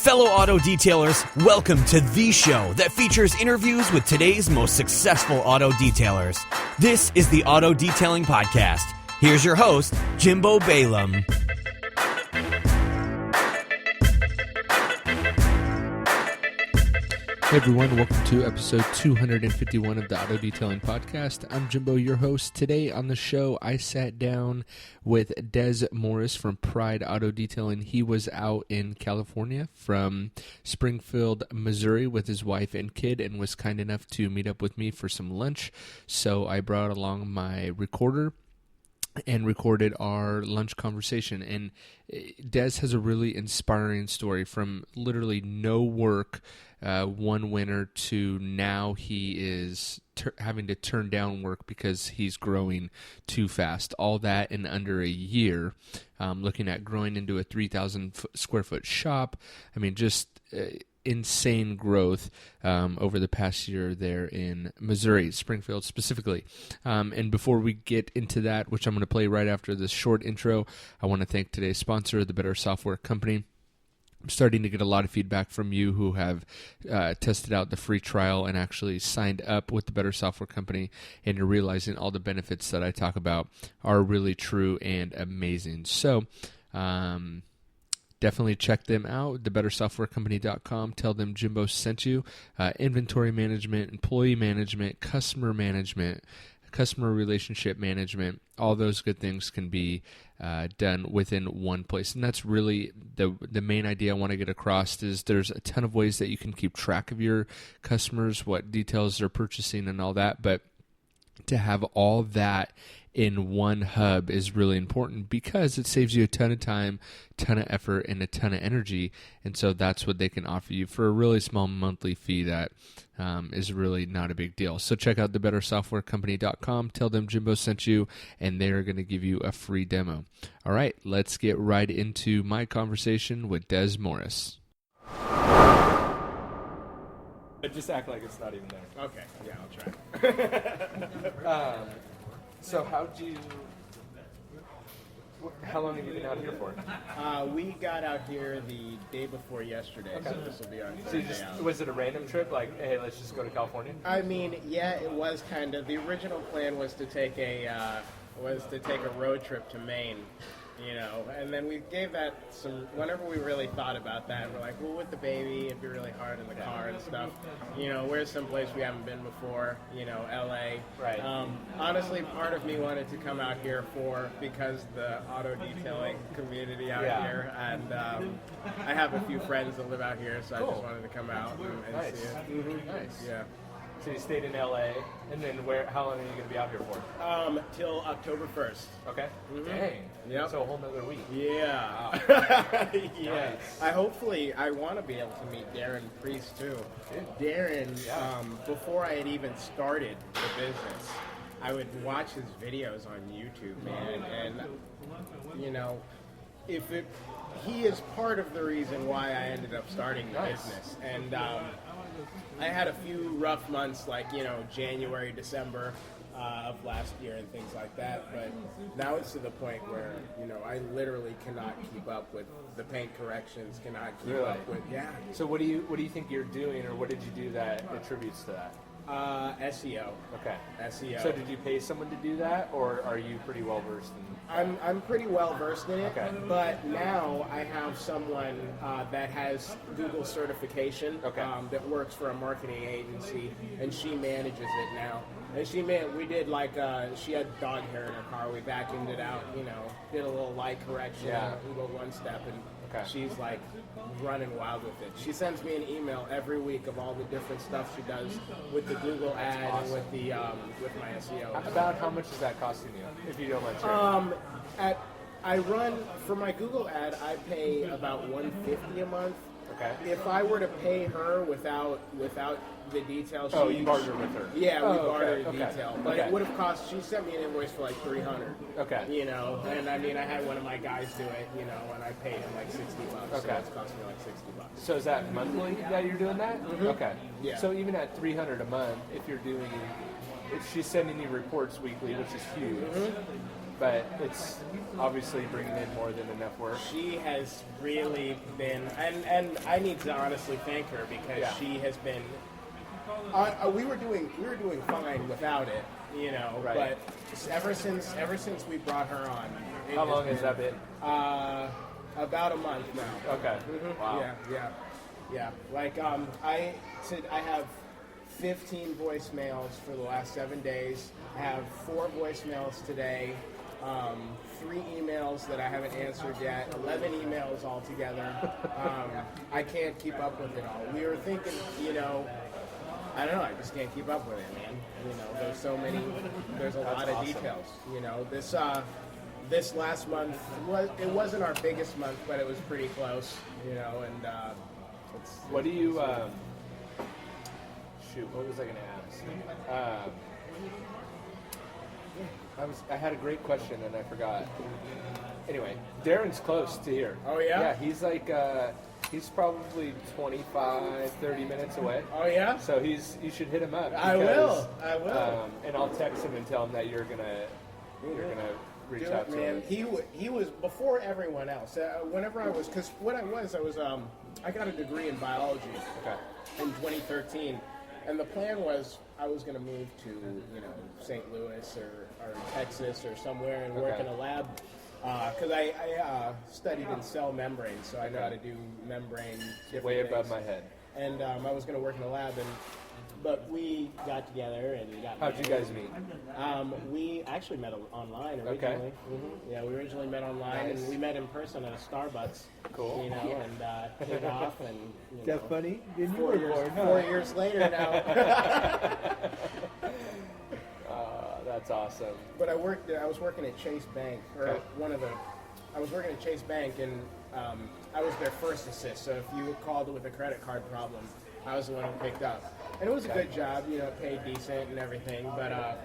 Fellow auto detailers, welcome to the show that features interviews with today's most successful auto detailers. This is the Auto Detailing Podcast. Here's your host, Jimbo Balaam. Hey everyone, welcome to episode 251 of the Auto Detailing Podcast. I'm Jimbo, your host. Today on the show, I sat down with Des Morris from Pride Auto Detailing. He was out in California from Springfield, Missouri with his wife and kid and was kind enough to meet up with me for some lunch. So I brought along my recorder and recorded our lunch conversation. And Des has a really inspiring story from literally no work one winter to now he is having to turn down work because he's growing too fast. All that in under a year, looking at growing into a 3,000 square foot shop. I mean, just insane growth over the past year there in Missouri, Springfield specifically. And before we get into that, which I'm going to play right after this short intro, I want to thank today's sponsor, the Better Software Company. I'm starting to get a lot of feedback from you who have tested out the free trial and actually signed up with the Better Software Company, and you're realizing all the benefits that I talk about are really true and amazing. So definitely check them out, thebettersoftwarecompany.com. Tell them Jimbo sent you. Inventory management, employee management, customer relationship management, all those good things can be done within one place. And that's really the main idea I want to get across is there's a ton of ways that you can keep track of your customers, what details they're purchasing and all that. But to have all that in one hub is really important because it saves you a ton of time, ton of effort, and a ton of energy. And so that's what they can offer you for a really small monthly fee that is really not a big deal. So check out thebettersoftwarecompany.com. Tell them Jimbo sent you, and they're going to give you a free demo. All right, let's get right into my conversation with Des Morris. Just act like it's not even there. Okay, yeah, I'll try. So how long have you been out here for? We got out here the day before yesterday, Okay. So this will be our So third day out. was it a random trip? Like, hey, let's just go to California? I mean, yeah, it was kind of. The original plan was to take a road trip to Maine, and then we gave that some. Whenever we really thought about that, we're like, well, with the baby, it'd be really hard in the car and stuff. Where's someplace we haven't been before? LA. Right. Honestly, part of me wanted to come out here because the auto detailing community out here, and I have a few friends that live out here, so Cool. I just wanted to come out and Nice. see it. Mm-hmm. Nice. Yeah. So you stayed in LA, and then how long are you going to be out here for? Till October 1st. Okay. Mhm. Dang. Yep. So a whole nother week. Yeah. Wow. Yeah. Nice. I want to be able to meet Darren Priest too. Dude. Darren, Yeah. before I had even started the business, I would watch his videos on YouTube, man, and he is part of the reason why I ended up starting the Nice. business. And I had a few rough months, like January, December of last year and things like that. But now it's to the point where I literally cannot keep up with the paint corrections. Cannot keep Really? up with So what do you think you're doing, or what did you do that attributes to that? SEO. Okay. SEO. So did you pay someone to do that, or are you pretty well versed in? I'm pretty well versed in it, Okay. but now I have someone that has Google certification that works for a marketing agency, and she manages it now. And we did she had dog hair in her car. We vacuumed it out, did a little light correction, Google one step, and she's like running wild with it. She sends me an email every week of all the different stuff she does with the Google ad and with the with my SEO. About how much is that costing you, if you don't mind sharing? I run for my Google ad. I pay about $150 a month. Okay. If I were to pay her without the details, you barter with her. Yeah, we barter okay. detail, but it would have cost. She sent me an invoice for like $300. Okay. And I mean, I had one of my guys do it, and I paid him like $60. Okay. So it's cost me like $60. So is that monthly that you're doing that? Mm-hmm. Okay. Yeah. So even at $300 a month, if she's sending you reports weekly, which is huge. Mm-hmm. but it's obviously bringing in more than enough work. She has really been, and I need to honestly thank her because Yeah. she has been. We were doing fine without it, you know. Right. But ever since we brought her on. How long has that been? About a month now. Okay. Wow. Yeah. Like I have 15 voicemails for the last 7 days. I have 4 voicemails today. 3 emails that I haven't answered yet. 11 emails altogether. I can't keep up with it all. We were thinking, you know, I don't know. I just can't keep up with it, man. You know, there's so many. There's a lot of details. You know, this last month wasn't our biggest month, but it was pretty close. You know, and what do you? Shoot, what was I going to ask? I had a great question and I forgot. Anyway, Darren's close to here. Oh yeah? Yeah, he's like he's probably 25, 30 minutes away. Oh yeah? So you should hit him up. I will. And I'll text him and tell him that you're gonna reach out to man. him. He was before everyone else. Whenever I was, because what I was I got a degree in biology in 2013, and the plan was I was going to move to, you know, St. Louis or Texas or somewhere and work in a lab because I studied in cell membranes, so I know how to do membrane different Way things. above my head. And I was going to work in a lab, but we got together and got How'd you guys meet? We actually met online originally. Okay. Mm-hmm. Yeah, we originally met online, and we met in person at a Starbucks. Cool. You know, and hit off, and you know, That's funny. Didn't 4 years, 4 years later now. That's awesome. But I was working at Chase Bank, or I was working at Chase Bank, and I was their first assist. So if you called with a credit card problem, I was the one who picked up. And it was a good job, you know, paid decent and everything, but I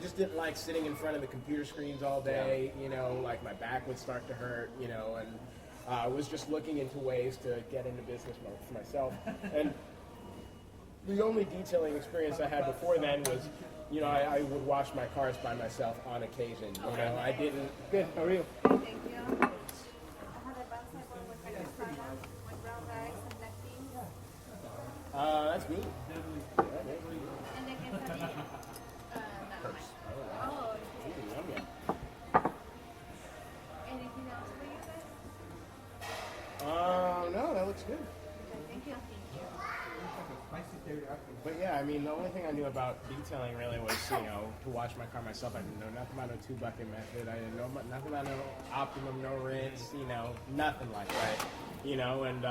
just didn't like sitting in front of the computer screens all day, you know, like my back would start to hurt, you know, and I was just looking into ways to get into business for myself. And the only detailing experience I had before then was, you know, I would wash my cars by myself on occasion. You know, I didn't. Good. How are you? Thank you. I had a bad cycle with my Castaña, my brown rice and black beans. That's me. And then quesadilla. Oh, okay. Anything else for you guys? No, that looks good. Thank you. But yeah, I mean, the only thing I knew about detailing really was, you know, to wash my car myself. I didn't know nothing about a 2-bucket method. I didn't know nothing about no optimum, no rinse, you know, nothing like that. You know, and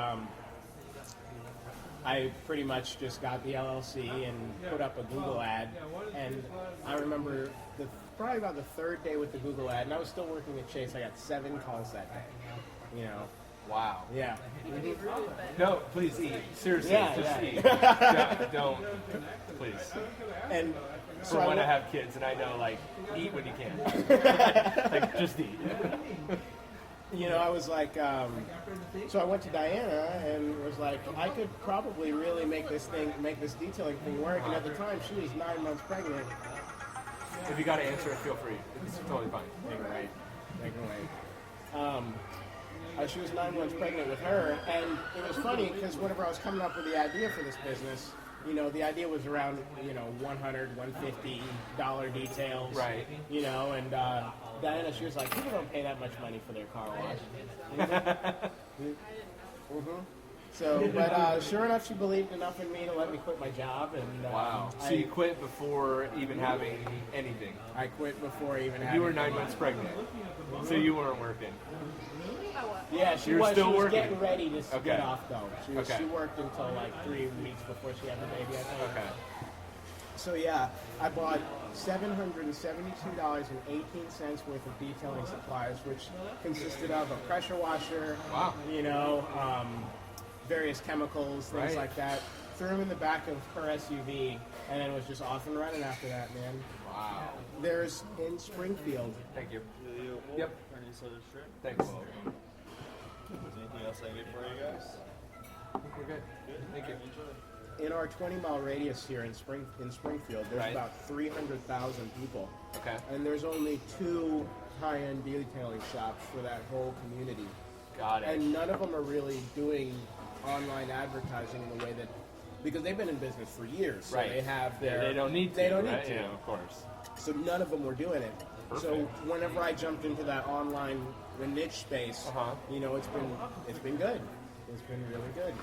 I pretty much just got the LLC and put up a Google ad. And I remember probably about the 3rd day with the Google ad, and I was still working at Chase. I got 7 calls that day, you know. Wow. Yeah. No, please eat. Seriously, Yeah, just yeah. eat. Don't, please. And For when I have kids, and I know, like, eat when you can. Like, just eat. You know, I was like, so I went to Diana and was like, I could probably really make this detailing thing work. And at the time, she was 9 months pregnant. If you got to answer it, feel free. It's totally fine. Take it away. She was 9 months pregnant with her, and it was funny because whenever I was coming up with the idea for this business, you know, the idea was around, you know, $100, $150 details. Right. You know, and Diana, she was like, people don't pay that much money for their car wash. Mm-hmm. So, but sure enough, she believed enough in me to let me quit my job. And Wow. So you quit before even having anything? I quit before even having. You were 9 months pregnant, so you weren't working. Yeah, she You're was. still She was working. getting ready to get off though. She worked until like 3 weeks before she had the baby, I think. Okay. So yeah, I bought $772.18 worth of detailing supplies, which consisted of a pressure washer, Wow. you know, various chemicals, things Right. like that. Threw them in the back of her SUV, and then was just off and running after that, man. Wow. There's in Springfield. Thank you. Yep. Thanks. Anything else I can get for you guys? We're good. Thank you. In our 20-mile radius here in Springfield, there's Right. about 300,000 people. Okay. And there's only 2 high-end detailing shops for that whole community. Got it. And none of them are really doing online advertising in the way that, because they've been in business for years. So Right. they have their. They don't need to. They don't need right? to. Yeah, of course. So none of them were doing it. Perfect. So whenever I jumped into that online, the niche space, you know, it's been good. It's been really good.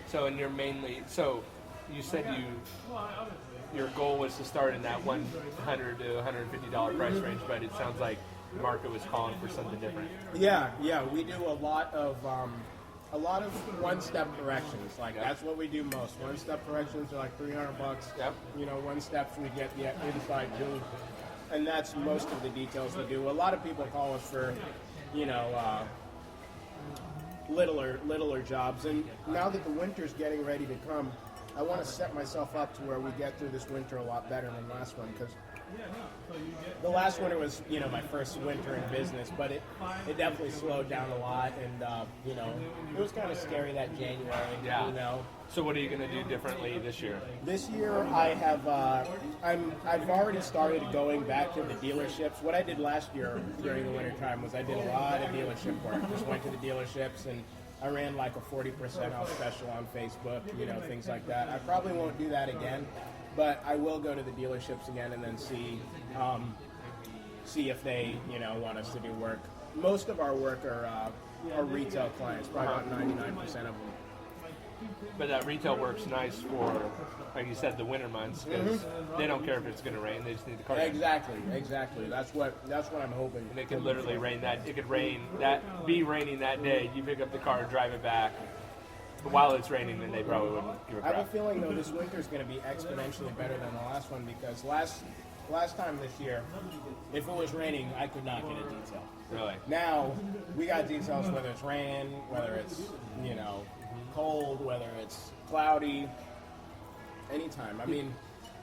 So, and you're mainly, so you said your goal was to start in that $100 to $150 price range, but it sounds like the market was calling for something different. Yeah, we do a lot of one-step corrections. Like that's what we do most. One-step corrections are like $300. Yep. You know, one steps we get the inside do, and that's most of the details we do. A lot of people call us for, you know, littler jobs. And now that the winter's getting ready to come, I want to set myself up to where we get through this winter a lot better than last one, because the last winter was, you know, my first winter in business, but it definitely slowed down a lot, and you know, it was kind of scary that January. Yeah. You know. So what are you going to do differently this year? This year, I have I've already started going back to the dealerships. What I did last year during the winter time was I did a lot of dealership work. Just went to the dealerships and I ran like a 40% off special on Facebook, you know, things like that. I probably won't do that again, but I will go to the dealerships again and then see if they, you know, want us to do work. Most of our work are retail clients, probably about 99% of them. But that retail work's nice for, like you said, the winter months, because they don't care if it's going to rain; they just need the car. Exactly. That's what I'm hoping. And it could literally rain that. It could be raining that day. You pick up the car, drive it back. But while it's raining, then they probably wouldn't give a crap. I have a feeling though this winter is going to be exponentially better than the last one, because last time this year, if it was raining, I could not get a detail. Really? Now we got details whether it's rain, whether it's, you know, cold, whether it's cloudy, anytime. I mean,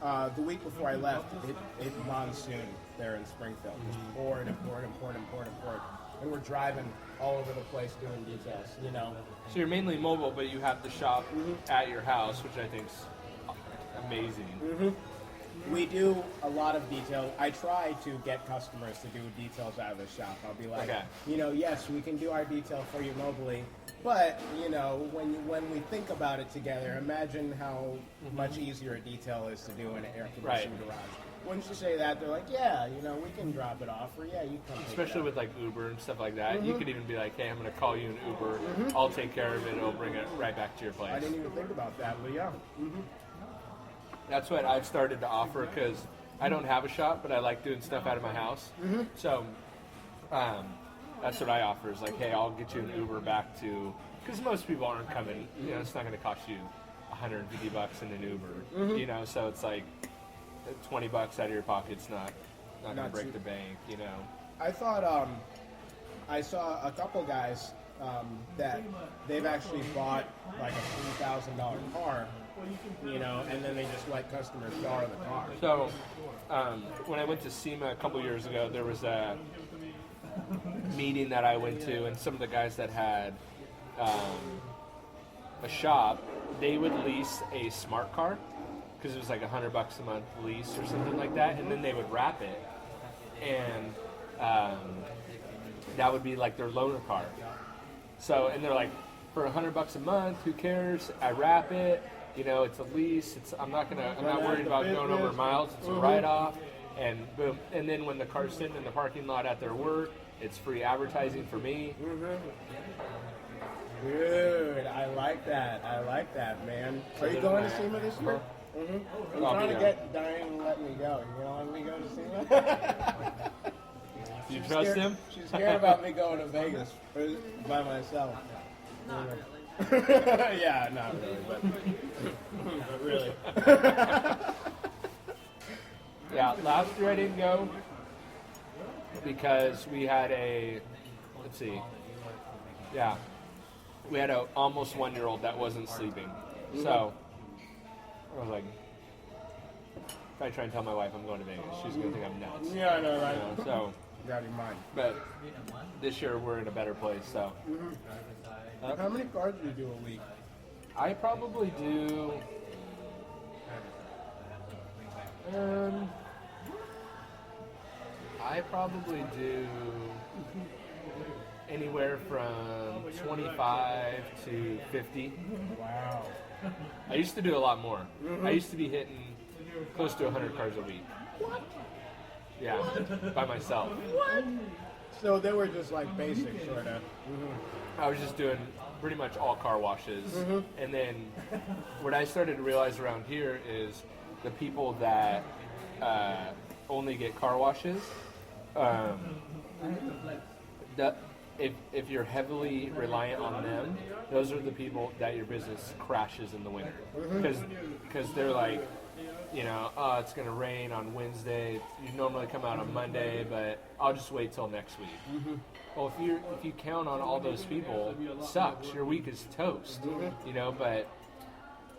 the week before I left, it monsooned there in Springfield. Just poured and poured and poured and poured and poured. And we're driving all over the place doing details, you know. So you're mainly mobile, but you have the shop at your house, which I think's amazing. We do a lot of detail. I try to get customers to do details out of the shop. I'll be like, you know, yes, we can do our detail for you mobily, but, you know, when we think about it together, imagine how much easier a detail is to do in an air-conditioned garage. Once you say that, they're like, yeah, you know, we can drop it off, or yeah, you come take Especially it with like Uber and stuff like that. You could even be like, hey, I'm going to call you an Uber. I'll take care of it. It'll bring it right back to your place. I didn't even think about that, but yeah. That's what I've started to offer, because I don't have a shop, but I like doing stuff out of my house. So that's what I offer, is like, hey, I'll get you an Uber back to, because most people aren't coming, you know, it's not going to cost you $150 in an Uber, you know, so it's like $20 out of your pocket's not going to break the bank, you know. I thought I saw a couple guys that they've actually bought like a $3,000 car, you know, and then they just let customers borrow the car. So when I went to SEMA a couple years ago, there was a meeting that I went to, and some of the guys that had a shop, they would lease a smart car, because it was like $100 a month lease or something like that, and then they would wrap it, and that would be like their loaner car. So, and they're like, for $100 a month, who cares? I wrap it. You know, it's a lease. I'm not worried about going over miles. It's a write-off, and boom. And then when the car's sitting in the parking lot at their work, it's free advertising for me. Dude, I like that, man. Are you going to SEMA this year? I'm trying to get Diane to let me go. You know, let me go to SEMA. Do you trust him? She's scared about me going to Vegas by myself. Not really. Yeah, not really, but really. Yeah, last year I didn't go because we had we had a almost 1-year-old that wasn't sleeping. So I was like, if I try and tell my wife I'm going to Vegas, she's going to think I'm nuts. Yeah, I know, right? You know, so, got your mind. but this year we're in a better place. So, How many cars do you do a week? I probably do I probably do anywhere from 25 to 50. Wow. I used to do a lot more. I used to be hitting close to 100 cars a week. What? Yeah, by myself. What? So they were just like basic, sort of. I was just doing pretty much all car washes. And then what I started to realize around here is the people that only get car washes, if you're heavily reliant on them, those are the people that your business crashes in the winter. Because they're like, oh, it's going to rain on Wednesday. You normally come out on Monday, but I'll just wait till next week. Well, if you count on all those people, it sucks. Your week is toast. But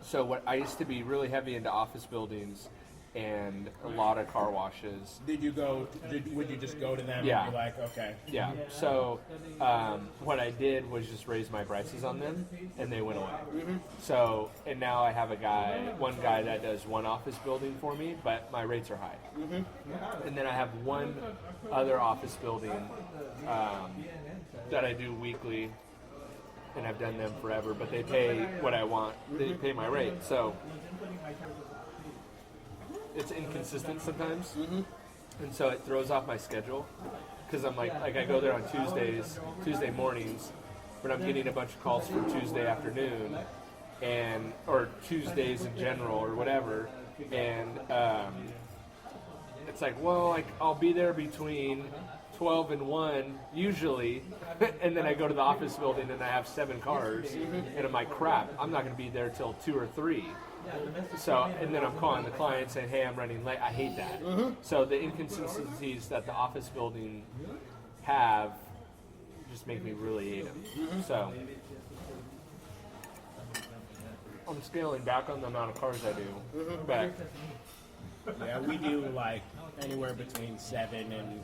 so what I used to be really heavy into office buildings and a lot of car washes. Would you just go to them Yeah. and be like, okay? Yeah. So what I did was just raise my prices on them, and they went away. So, and now I have one guy that does one office building for me, but my rates are high. And then I have one other office building that I do weekly, and I've done them forever, but they pay what I want. They pay my rate. So it's inconsistent sometimes, and so it throws off my schedule because I'm like I go there on Tuesday mornings, but I'm getting a bunch of calls for Tuesday afternoon, or Tuesdays in general or whatever, and it's like, well, I'll be there between 12 and 1 usually, and then I go to the office building and I have 7 cars, and I'm like, crap, I'm not going to be there till 2 or 3. So, and then I'm calling the client saying, hey, I'm running late. I hate that. So the inconsistencies that the office building have just make me really hate them. So I'm scaling back on the amount of cars I do. But yeah, we do like anywhere between 7 and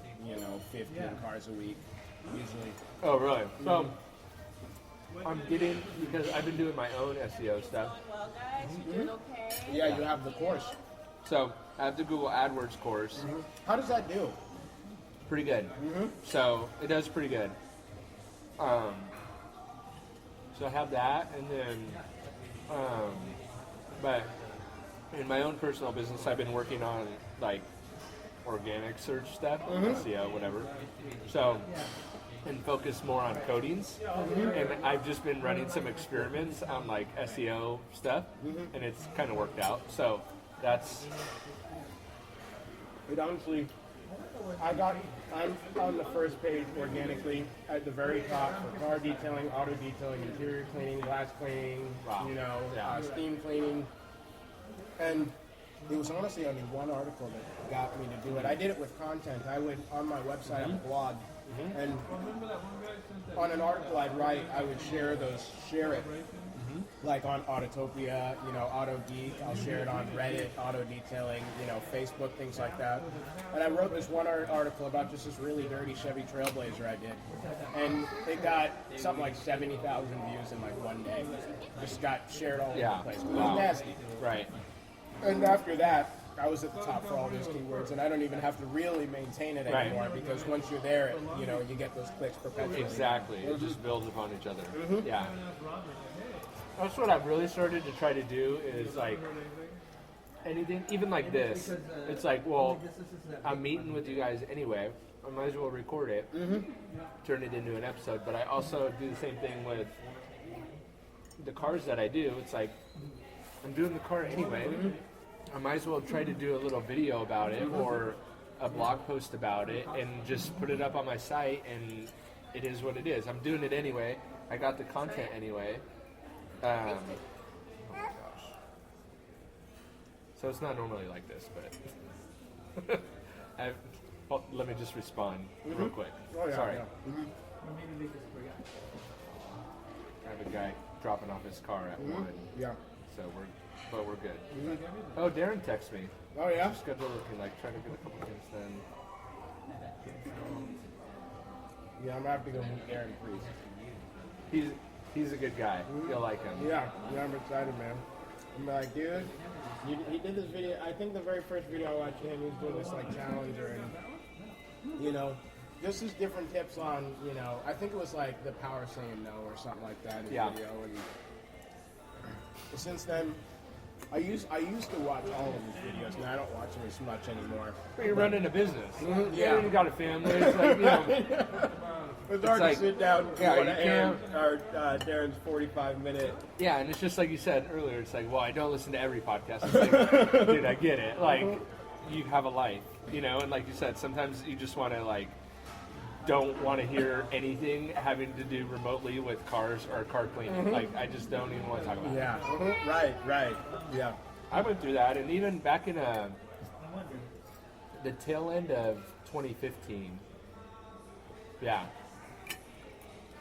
15 cars a week usually. Oh, really? So I'm getting, because I've been doing my own SEO stuff. Well, guys, you doing okay? Yeah, you have the course. So I have the Google AdWords course. How does that do? Pretty good. So it does pretty good. So I have that, and then, but in my own personal business, I've been working on like organic search stuff, SEO, whatever. So, and focus more on codings. And I've just been running some experiments on like SEO stuff, and it's kind of worked out. So that's. It honestly, I'm on the first page organically at the very top for car detailing, auto detailing, interior cleaning, glass cleaning, Wow. steam cleaning. And it was honestly only one article that got me to do it. I did it with content. I would, on my website, I have a blog, and on an article I'd write, I would share it, like on Autotopia, Auto Geek. I'll share it on Reddit, Auto Detailing, Facebook, things like that. And I wrote this one article about just this really dirty Chevy Trailblazer I did, and it got something like 70,000 views in like one day. Just got shared all over the place. It was nasty. Right. And after that, I was at the top for all those keywords, and I don't even have to really maintain it anymore because once you're there, you get those clicks perpetually. Exactly. It just builds upon each other. Yeah. That's what I've really started to try to do is like anything, even like this. It's like, well, I'm meeting with you guys anyway. I might as well record it, turn it into an episode. But I also do the same thing with the cars that I do. It's like, I'm doing the car anyway. I might as well try to do a little video about it or a blog post about it and just put it up on my site, and it is what it is. I'm doing it anyway. I got the content anyway. Oh my gosh. So it's not normally like this, but let me just respond real quick. Oh, yeah, Sorry. yeah. I have a guy dropping off his car at 1. Yeah. So we're good. Oh, Darren texted me. Oh, yeah? Schedule looking like trying to get a couple things done. Yeah, I'm going to have to go meet Aaron Priest. He's a good guy. You'll like him. Yeah, I'm excited, man. I'm like, dude, he did this video. I think the very first video I watched him, he was doing this like challenger, and You know, just as different tips on, you know, I think it was like the power saying no or something like that in the video. And since then, I used to watch all of his videos, and I don't watch them as much anymore. But you're running a business. Mm-hmm, Yeah. You got a family. It's like, you know. It's hard to sit down and yeah, Darren's 45-minute. Yeah, and it's just like you said earlier. It's like, well, I don't listen to every podcast. It's like, dude, I get it. Like, you have a life, you know, and like you said, sometimes you just want to, like, don't want to hear anything having to do remotely with cars or car cleaning. Like, I just don't even want to talk about it. Yeah, right, yeah. I went through that, and even back in the tail end of 2015,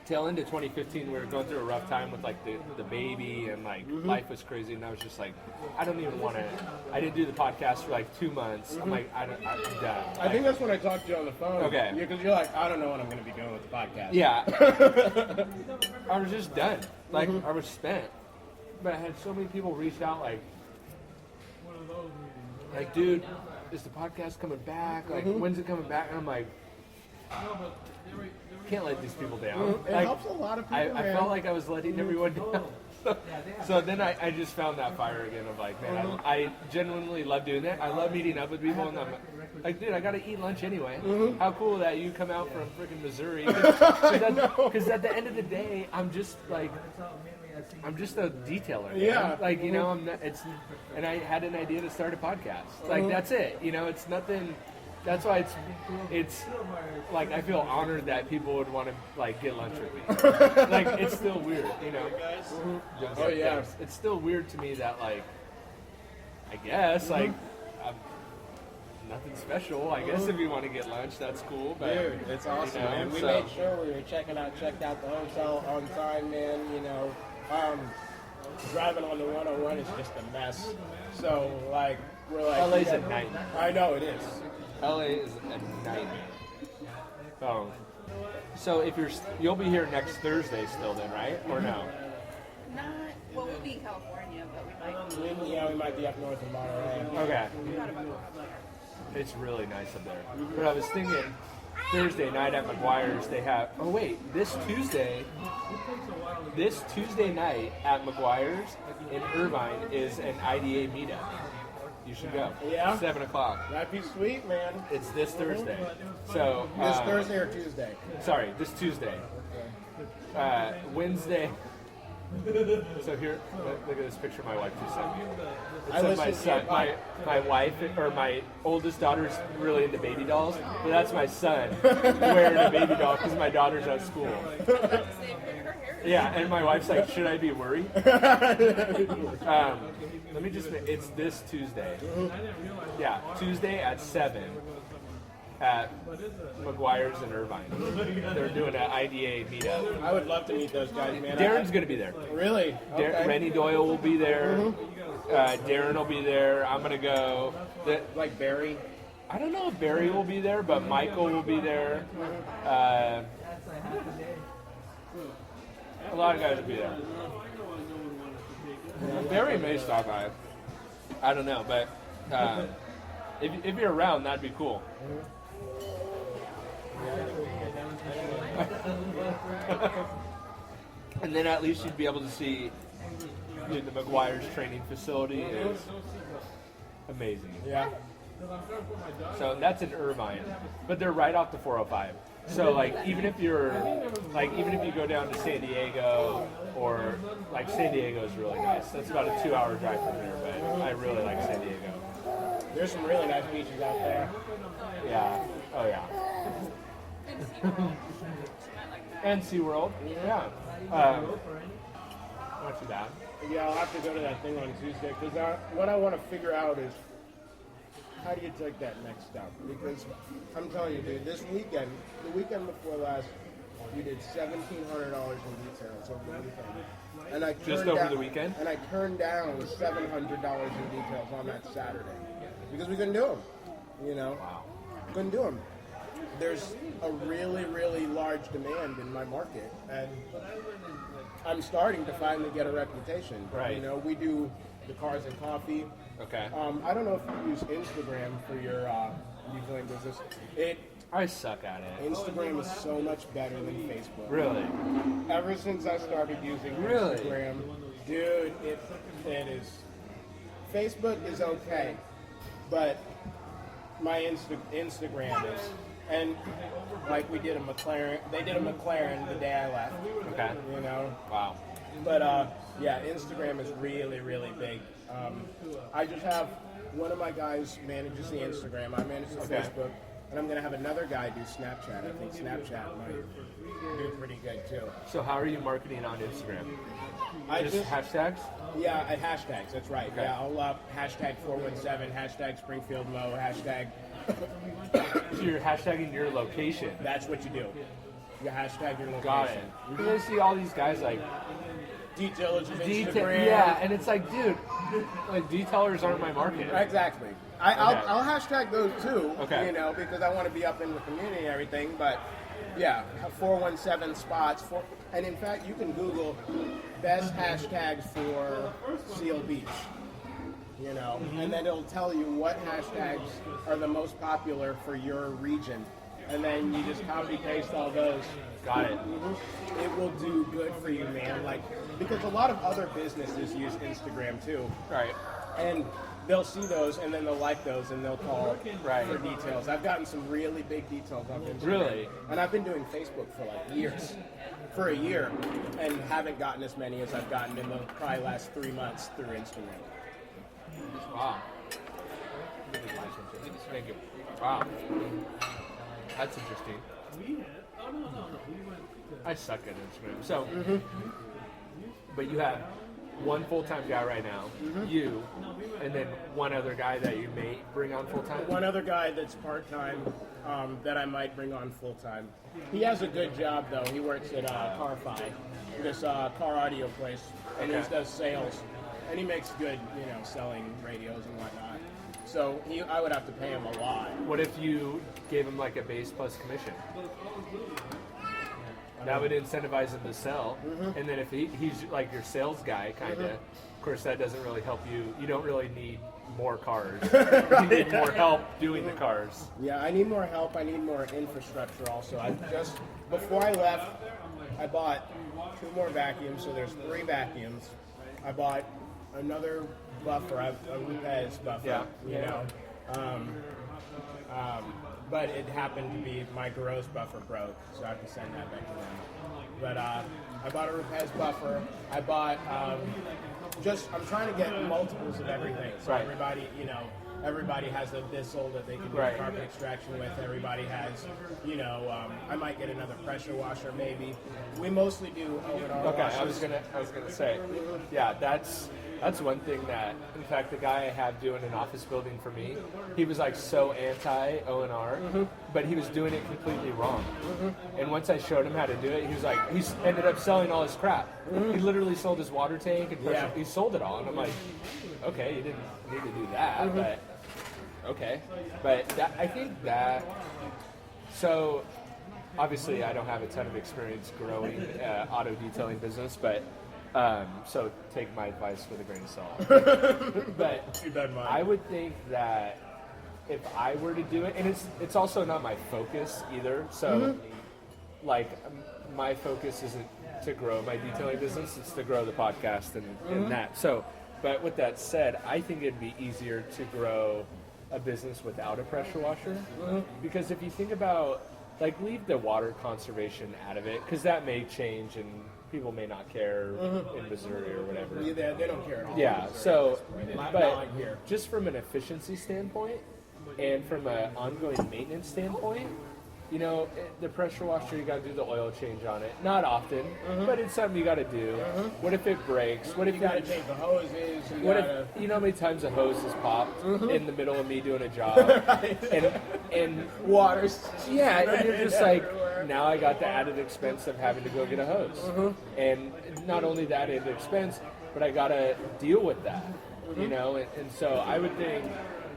tail end of 2015, we were going through a rough time with like the baby, and like life was crazy, and I was just like, I don't even want to. I didn't do the podcast for like 2 months. I'm like, I'm done. I think that's when I talked to you on the phone. Okay. Because you're like, I don't know what I'm going to be doing with the podcast. Yeah. I was just done. Like, I was spent. But I had so many people reach out like, dude, is the podcast coming back? Like, when's it coming back? And I'm like, can't let these people down. It helps a lot of people, I felt like I was letting everyone down. So then I just found that fire again of like, man, I genuinely love doing that. I love meeting up with people, and I'm like, dude, I got to eat lunch anyway. How cool that you come out from freaking Missouri. Because at the end of the day, I'm just a detailer. Man. Yeah. Like, you know, and I had an idea to start a podcast. Like, that's it. You know, it's nothing. That's why it's like, I feel honored that people would want to like get lunch with me. Like, it's still weird, you know. Oh yeah. It's still weird to me that, like, I guess like nothing special. I guess if you want to get lunch, that's cool. But, dude, it's awesome, you know, man. We made sure we were checked out the hotel on time, man. You know, driving on the 101 is just a mess. So like, we're like, LA's a nightmare. I know it is. LA is a nightmare. So if you'll be here next Thursday still then, right? Or no? Not, well, we'll be in California, but we might be. Yeah, we might be up north in Monterey. Okay. Not about It's really nice up there. But I was thinking, Thursday night at McGuire's, they have, oh wait, this Tuesday night at McGuire's in Irvine is an IDA meetup. You should go. Yeah? 7 o'clock. That'd be sweet, man. It's this Thursday. So This Thursday or Tuesday? Sorry, this Tuesday. Wednesday. So here, look at this picture my wife just sent me. It says my wife, or my oldest daughter's really into baby dolls, but that's my son wearing a baby doll because my daughter's at school. Yeah, and my wife's like, should I be worried? Let me just, it's this Tuesday. Yeah, Tuesday at 7 at McGuire's in Irvine. They're doing an IDA meetup. I would love to meet those guys, man. Darren's going to be there. Really? Okay. Rennie Doyle will be there. Darren will be there. I'm going to go. Like Barry? I don't know if Barry will be there, but Michael will be there. A lot of guys will be there. Barry may stop by. I don't know, but if you're around, that'd be cool. And then at least you'd be able to see, dude, the McGuire's training facility is amazing. Yeah. So that's in Irvine, but they're right off the 405. So like even if you go down to San Diego, or like San Diego is really nice. That's about a 2-hour drive from here, but I really like San Diego. There's some really nice beaches out there. Yeah. Oh yeah. And SeaWorld. Yeah. Not too bad. Yeah, I'll have to go to that thing on Tuesday because what I want to figure out is how do you take that next step? Because I'm telling you, dude, the weekend before last, we did $1,700 in details over the weekend. And I Just over the weekend? And I turned down $700 in details on that Saturday because we couldn't do them. You know, couldn't do them. There's a really, really large demand in my market, and I'm starting to finally get a reputation. Right. You know, we do the Cars and Coffee. Okay. I don't know if you use Instagram for your detailing business. I suck at it. Instagram is so much better than Facebook. Really? Ever since I started using Really? Instagram, dude, it is. Facebook is okay, but my Instagram is. And like they did a McLaren the day I left. Okay. You know? Wow. But yeah, Instagram is really, really big. I just have one of my guys manages the Instagram. I manage the Facebook. And I'm going to have another guy do Snapchat. I think Snapchat might do pretty good too. So how are you marketing on Instagram? I Just hashtags? Yeah, at hashtags, that's right. Okay. Yeah, I'll hashtag 417, hashtag Springfield Mo, hashtag. So you're hashtagging your location. That's what you do. You hashtag your location. Got it. Because I see all these guys like Due diligence, Instagram. yeah, and it's like, dude, like detailers aren't my market. Exactly. I'll hashtag those too, Okay. you know, because I want to be up in the community and everything, but yeah, 417 spots. And in fact, you can Google best hashtags for Seal Beach, you know, and then it'll tell you what hashtags are the most popular for your region. And then you just copy paste all those. Got it. It will do good for you, man. Like, because a lot of other businesses use Instagram too. Right. And they'll see those and then they'll like those and they'll call for details. I've gotten some really big details on Instagram. Really? And I've been doing Facebook for like years. For a year. And haven't gotten as many as I've gotten in the probably last 3 months through Instagram. Wow. Thank you. Wow. That's interesting. I suck at Instagram. So, but you have one full-time guy right now, you, and then one other guy that you may bring on full-time? One other guy that's part-time that I might bring on full-time. He has a good job, though. He works at CarFi, this car audio place, and he does sales. And he makes good, you know, selling radios and whatnot. So I would have to pay him a lot. What if you gave him like a base plus commission? That would incentivize him to sell. And then if he's like your sales guy, kind of, of course that doesn't really help you. You don't really need more cars. You need more help doing the cars. Yeah, I need more help. I need more infrastructure also. Before I left, I bought 2 more vacuums, so there's 3 vacuums. I bought another buffer, a Lopez buffer, you know. But it happened to be my Gross buffer broke, so I have to send that back to them. But I bought a Lopez buffer. I bought I'm trying to get multiples of everything. So everybody, you know, everybody has a Bissell that they can do carpet extraction with. Everybody has, you know, I might get another pressure washer maybe. We mostly do O&R washers. I was gonna say, yeah, that's one thing that, in fact, the guy I have doing an office building for me, he was like so anti O&R, but he was doing it completely wrong. And once I showed him how to do it, he was like, he ended up selling all his crap. He literally sold his water tank and pressure, he sold it all. And I'm like, okay, you didn't need to do that, but okay. But I think that, so obviously I don't have a ton of experience growing auto detailing business, but so take my advice with a grain of salt. But I would think that if I were to do it, and it's also not my focus either. So like my focus isn't to grow my detailing business; it's to grow the podcast and that. So, but with that said, I think it'd be easier to grow a business without a pressure washer, because if you think about, like, leave the water conservation out of it, because that may change and people may not care in Missouri or whatever. Yeah, they don't care at all. Yeah, so, Not but like here. just from an efficiency standpoint and from an ongoing maintenance standpoint, you know, the pressure washer, you got to do the oil change on it. Not often, but it's something you got to do. What if it breaks? What if You got to change the hoses. what if, you know how many times a hose is popped in the middle of me doing a job? and waters? yeah, and you're just like, now I got the added expense of having to go get a hose. And not only the added expense, but I got to deal with that, you know? And so I would think,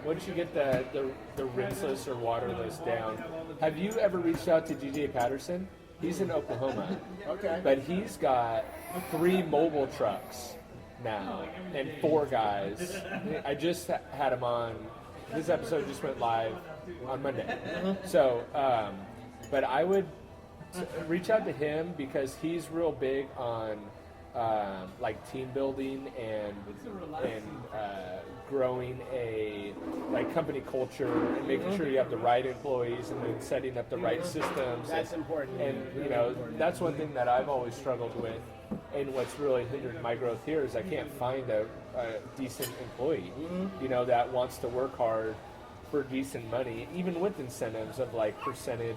once you get the rinseless or waterless down, have you ever reached out to DJ Patterson? He's in Oklahoma. Okay. But he's got 3 mobile trucks now and 4 guys. I just had him on this episode just went live on Monday. So, but I would reach out to him because he's real big on like team building and growing a like company culture and making sure you have the right employees and then setting up the right systems. That's important. And you know, that's one thing that I've always struggled with, and what's really hindered my growth here is I can't find a decent employee, you know, that wants to work hard for decent money, even with incentives of like percentage,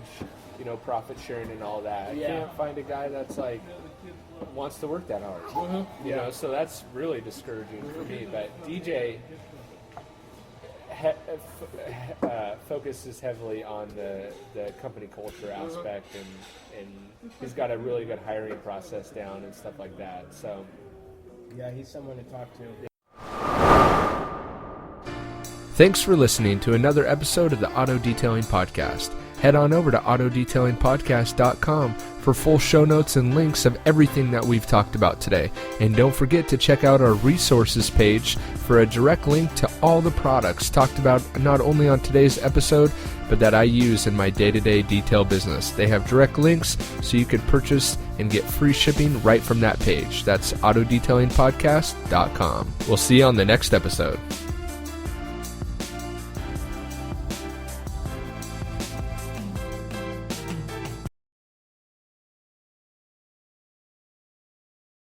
you know, profit sharing and all that. I can't find a guy that's like wants to work that hard, you know, so that's really discouraging for me. But DJ focuses heavily on the company culture aspect, and he's got a really good hiring process down and stuff like that. So yeah, he's someone to talk to. Thanks for listening to another episode of the Auto Detailing Podcast. Head on over to autodetailingpodcast.com for full show notes and links of everything that we've talked about today. And don't forget to check out our resources page for a direct link to all the products talked about not only on today's episode, but that I use in my day-to-day detail business. They have direct links so you can purchase and get free shipping right from that page. That's autodetailingpodcast.com. We'll see you on the next episode.